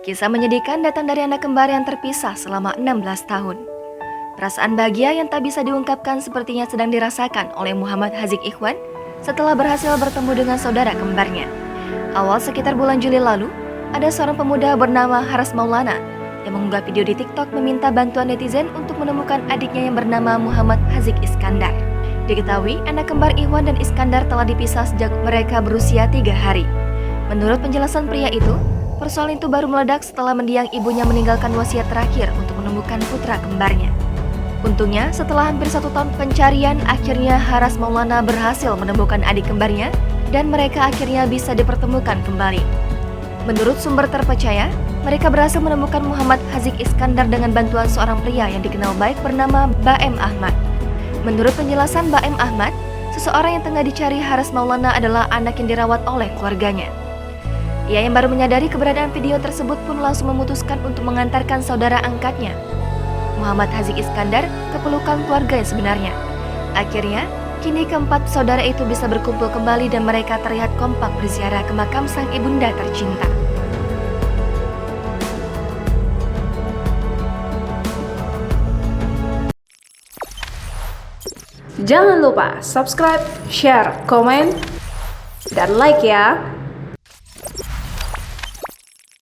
Kisah menyedihkan datang dari anak kembar yang terpisah selama 16 tahun. Perasaan bahagia yang tak bisa diungkapkan sepertinya sedang dirasakan oleh Muhammad Hazik Ikhwan setelah berhasil bertemu dengan saudara kembarnya. Awal sekitar bulan Juli lalu, ada seorang pemuda bernama Haras Maulana yang mengunggah video di TikTok meminta bantuan netizen untuk menemukan adiknya yang bernama Muhammad Hazik Iskandar. Diketahui anak kembar Ikhwan dan Iskandar telah dipisah sejak mereka berusia 3 hari. Menurut penjelasan pria itu, persoalan itu baru meledak setelah mendiang ibunya meninggalkan wasiat terakhir untuk menemukan putra kembarnya. Untungnya, setelah hampir 1 tahun pencarian, akhirnya Haras Maulana berhasil menemukan adik kembarnya dan mereka akhirnya bisa dipertemukan kembali. Menurut sumber terpercaya, mereka berhasil menemukan Muhammad Hazik Iskandar dengan bantuan seorang pria yang dikenal baik bernama Baem Ahmad. Menurut penjelasan Baem Ahmad, seseorang yang tengah dicari Haras Maulana adalah anak yang dirawat oleh keluarganya. Ia yang baru menyadari keberadaan video tersebut pun langsung memutuskan untuk mengantarkan saudara angkatnya, Muhammad Hazik Iskandar, ke pelukan keluarga yang sebenarnya. Akhirnya, kini keempat saudara itu bisa berkumpul kembali dan mereka terlihat kompak berziarah ke makam sang ibunda tercinta. Jangan lupa subscribe, share, komen, dan like ya!